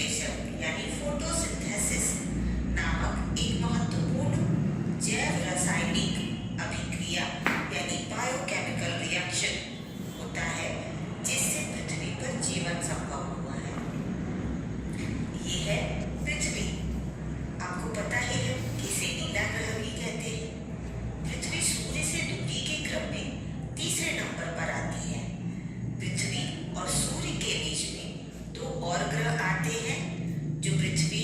संश्लेषण यानी फोटोसिंथेसिस नामक एक महत्वपूर्ण जैव रासायनिक अभिक्रिया यानी बायोकेमिकल रिएक्शन होता है जिससे पृथ्वी पर जीवन संभव हुआ है। ये है पृथ्वी। आपको पता ही है कि इसे नीला ग्रह भी कहते हैं। पृथ्वी सूर्य से दूरी के क्रम में तीसरे नंबर पर आती है। पृथ्वी और सूर्य के बीच में दो और ग्रह आते हैं। जो पृथ्वी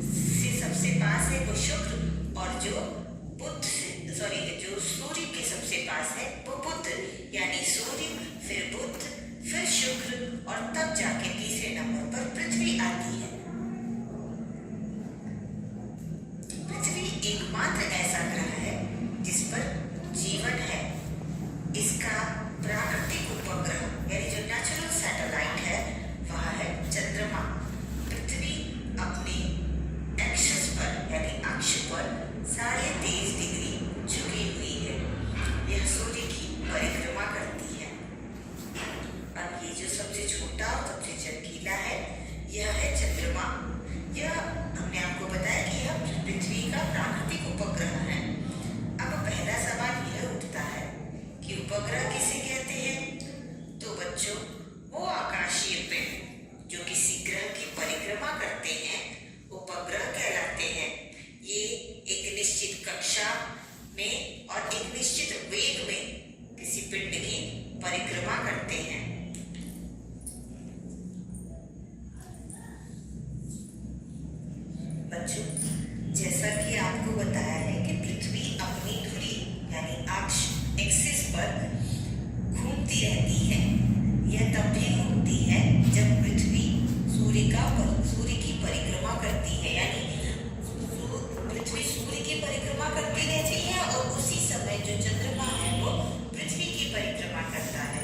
से सबसे पास है वो शुक्र, और जो सूर्य के सबसे पास है वो बुध, यानी सूर्य फिर बुध फिर शुक्र और तब जाके तीसरे नंबर पर पृथ्वी आती है। पृथ्वी एकमात्र ऐसा ग्रह है जिस पर जीवन है। इसका प्राकृतिक उपग्रह यानी जो नेचुरल सैटेलाइट है वह है चंद्रमा। पृथ्वी अपने एक्सिस पर यानी अक्ष पर 23.5 डिग्री झुकी हुई है। यह सूर्य की परिक्रमा करती है। अब ये जो सबसे छोटा और सबसे चमकीला है यह है चंद्रमा। यह हमने आपको बताया कि यह पृथ्वी का प्राकृतिक उपग्रह है। अब पहला सवाल यह उठता है कि उपग्रह किसे कहते हैं? तो बच्चों, वो आकाशीय पिंड जो किसी ग्रह की परिक्रमा करते हैं उपग्रह कहलाते हैं। ये एक निश्चित कक्षा में और एक निश्चित वेग में किसी पिंड की परिक्रमा करते हैं। बच्चों, जैसा कि आपको बताया है कि पृथ्वी अपनी धुरी यानी अक्ष एक्सिस पर घूमती रहती है। यह तब भी घूमती है जब पृथ्वी सूर्य की परिक्रमा करती है, यानी पृथ्वी सूर्य की परिक्रमा करती रहती है और उसी समय जो चंद्रमा है वो पृथ्वी की परिक्रमा करता है।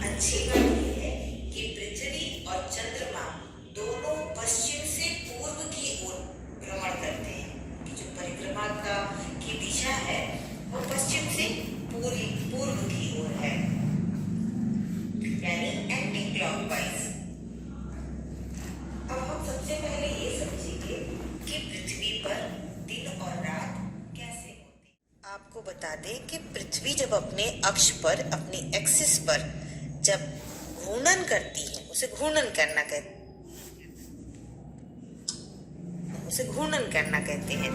अच्छी बात यह है कि पृथ्वी और चंद्रमा दोनों पश्चिम से पूर्व की ओर भ्रमण करते हैं। कि जो परिक्रमा की दिशा है वो पश्चिम से पूर्व की ओर है, यानी एंटी क्लॉकवाइज। अब हम सबसे पहले ये समझेंगे कि पृथ्वी पर दिन और रात कैसे होती है। आपको बता दें कि पृथ्वी जब अपने अक्ष पर, अपनी एक्सिस पर जब घूर्णन करती है, उसे घूर्णन करना कहते हैं।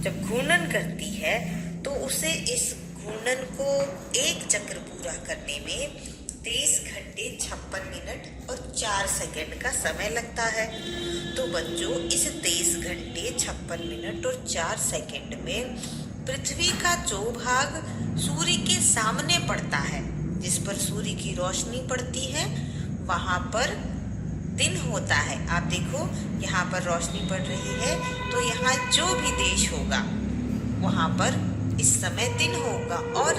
जब घूर्णन करती है तो उसे इस घूर्णन को एक चक्र पूरा करने में 23 घंटे 56 मिनट और 4 सेकंड का समय लगता है। तो बच्चों, इस 23 घंटे 56 मिनट और 4 सेकंड में पृथ्वी का जो भाग सूर्य के सामने पड़ता है, जिस पर सूर्य की रोशनी पड़ती है, वहां पर दिन होता है। आप देखो, यहाँ पर रोशनी पड़ रही है तो यहाँ जो भी देश होगा वहां पर इस समय दिन होगा, और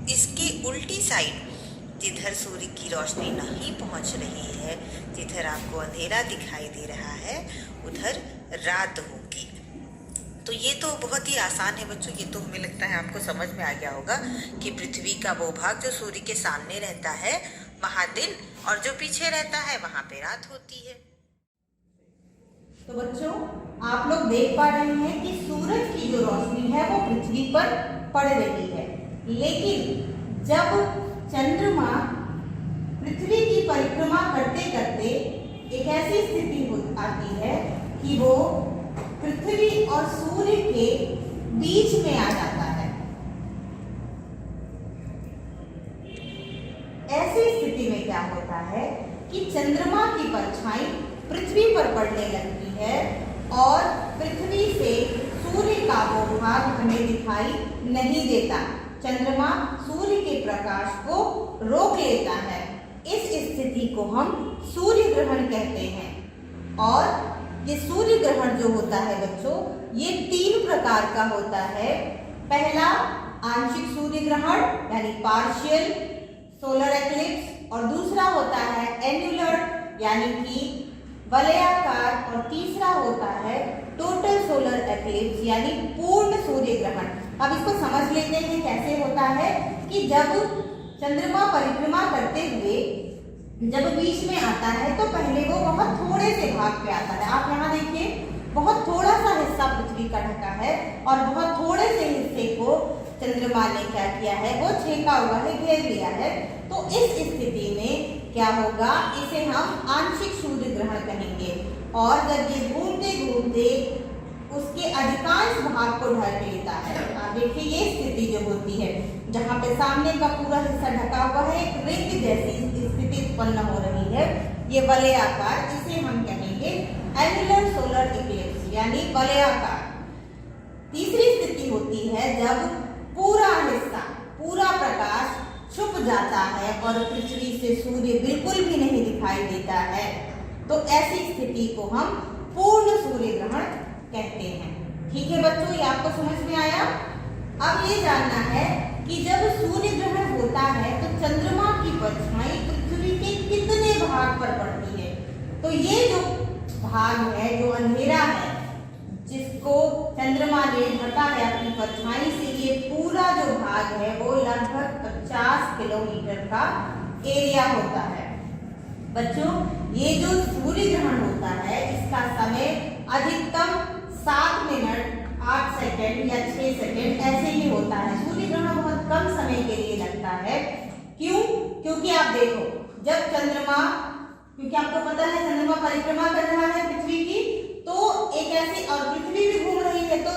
इसकी उल्टी साइड जिधर सूर्य की रोशनी नहीं पहुंच रही है, जिधर आपको अंधेरा दिखाई दे रहा है, उधर रात होगी। तो ये तो बहुत ही आसान है बच्चों। ये तो हमें लगता है आपको समझ में आ गया होगा कि पृथ्वी का वो भाग जो सूर्य के सामने रहता है वहां दिन, और जो पीछे रहता है वहां पे रात होती है। तो बच्चों, आप लोग देख पा रहे हैं कि सूरज की जो रोशनी है वो पृथ्वी पर पड़ रही है, लेकिन जब चंद्रमा पृथ्वी की परिक्रमा करते करते एक ऐसी स्थिति आती है कि वो पृथ्वी और सूर्य के बीच में आ जाता है। ऐसी स्थिति में क्या होता है कि चंद्रमा की परछाई पृथ्वी पर पड़ने लगती है और पृथ्वी से सूर्य का वो भाग हमें दिखाई नहीं देता। चंद्रमा सूर्य के प्रकाश को रोक लेता है। इस स्थिति को हम सूर्य ग्रहण कहते हैं। और ये सूर्य ग्रहण जो होता है बच्चों, ये 3 प्रकार का होता है। पहला आंशिक सूर्य ग्रहण यानी पार्शियल सोलर एक्लिप्स, और दूसरा होता है एन्युलर यानी कि वलयाकार, और तीसरा होता है टोटल सोलर एक्लिप्स यानी पूर्ण सूर्य ग्रहण। अब इसको समझ लेते हैं कैसे होता है कि जब चंद्रमा परिक्रमा करते हुए जब बीच में आता है तो पहले वो बहुत थोड़े से भाग पे आता है। आप यहाँ देखिए, बहुत थोड़ा सा हिस्सा पृथ्वी का ढका है और बहुत थोड़े से हिस्से को चंद्रमा ने क्या किया है, वो छेका हुआ है, घेर लिया है। तो इस स्थिति में क्या होगा, इसे हम आंशिक सूर्य ग्रहण कहेंगे। और जब ये घूमते घूमते उसके अधिकांश भाग को ढक लेता है, आप देखिए ये स्थिति जो होती है जहाँ पे सामने का पूरा हिस्सा ढका हुआ है, एक रिंग जैसी स्थिति उत्पन्न हो रही है, ये वलयाकार, इसे हम कहेंगे एनुलर सोलर इक्लिप्स यानी वलयाकार। तीसरी स्थिति होती है जब पूरा हिस्सा, पूरा प्रकाश छुप जाता है और पृथ्वी से सूर्य बिल्कुल भी नहीं दिखाई देता है, तो ऐसी स्थिति को हम पूर्ण सूर्य ग्रहण कहते हैं। ठीक है बच्चों, ये आपको समझ में आया। अब ये जानना है कि जब सूर्य ग्रहण होता है तो चंद्रमा की परछाई पृथ्वी के कितने भाग पर पड़ती है। तो ये जो भाग है, जो अंधेरा है, जिसको चंद्रमा ने ढका है अपनी परछाई से, ये पूरा जो भाग है वो लगभग 50 किलोमीटर का एरिया होता है। बच्चों, ये जो सूर्य ग्रहण होता है इसका समय अधिकतम 7 मिनट 8 सेकंड या 6 सेकंड ऐसे ही होता है। सूर्य ग्रहण बहुत कम समय के लिए लगता है। क्यों? क्योंकि आप देखो, जब चंद्रमा, क्योंकि आपको पता है चंद्रमा परिक्रमा कर रहा है पृथ्वी की, तो एक ऐसी, और पृथ्वी भी घूम रही है, तो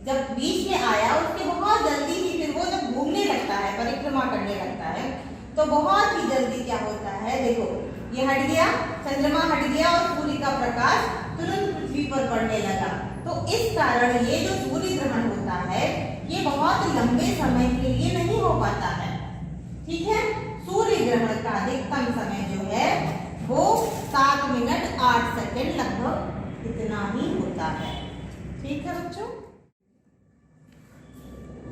जब बीच में आया उसके बहुत जल्दी ही फिर वो जब घूमने लगता है, परिक्रमा करने लगता है, तो बहुत ही जल्दी क्या होता है, देखो ये हट गया, चंद्रमा हट गया और सूर्य का प्रकाश तुरंत पृथ्वी पर पड़ने लगा। तो इस कारण ये जो सूर्य ग्रहण होता है ये बहुत लंबे समय के लिए नहीं हो पाता है। ठीक है, सूर्य ग्रहण का अधिकतम समय जो है वो 7 मिनट 8 सेकंड लगभग इतना ही होता है। ठीक है बच्चों,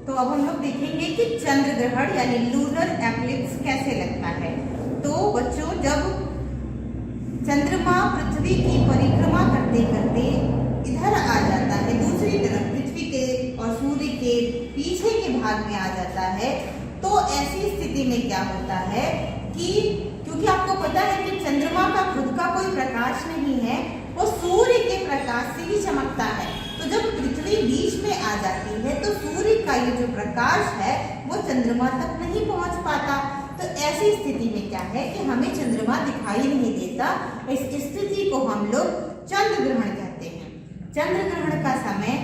तो अब हम लोग देखेंगे कि चंद्र ग्रहण यानी लूनर एक्लिप्स कैसे लगता है। तो बच्चों, जब चंद्रमा पृथ्वी की परिक्रमा करते करते इधर आ जाता है, दूसरी तरफ पृथ्वी के और सूर्य के पीछे के भाग में आ जाता है, तो ऐसी स्थिति में क्या होता है कि क्योंकि आपको पता है कि चंद्रमा का खुद का कोई प्रकाश नहीं है, वो सूर्य के प्रकाश से ही चमकता है। तो जब पृथ्वी बीच में आ जाती है तो सूर्य का ये जो प्रकाश है वो चंद्रमा तक नहीं पहुंच पाता। तो ऐसी स्थिति में क्या है कि हमें चंद्रमा दिखाई नहीं देता। इस स्थिति को हम लोग चंद्र ग्रहण कहते हैं। चंद्र ग्रहण का समय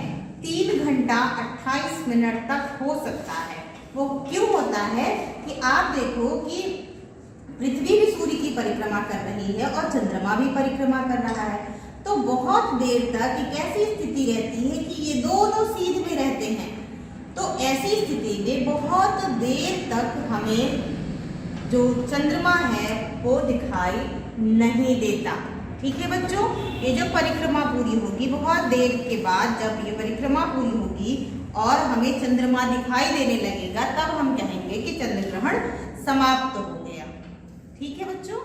3 घंटा 28 मिनट तक हो सकता है। वो क्यों होता है कि आप देखो कि पृथ्वी भी सूर्य की परिक्रमा कर रही है और चंद्रमा भी परिक्रमा कर रहा है, तो बहुत देर तक एक ऐसी स्थिति रहती है कि ये दोनों सीध में रहते हैं। तो ऐसी स्थिति में बहुत देर तक हमें जो चंद्रमा है वो दिखाई नहीं देता। ठीक है बच्चों, ये जब परिक्रमा पूरी होगी, बहुत देर के बाद जब ये परिक्रमा पूरी होगी और हमें चंद्रमा दिखाई देने लगेगा, तब हम कहेंगे कि चंद्र ग्रहण समाप्त हो गया। ठीक है बच्चों।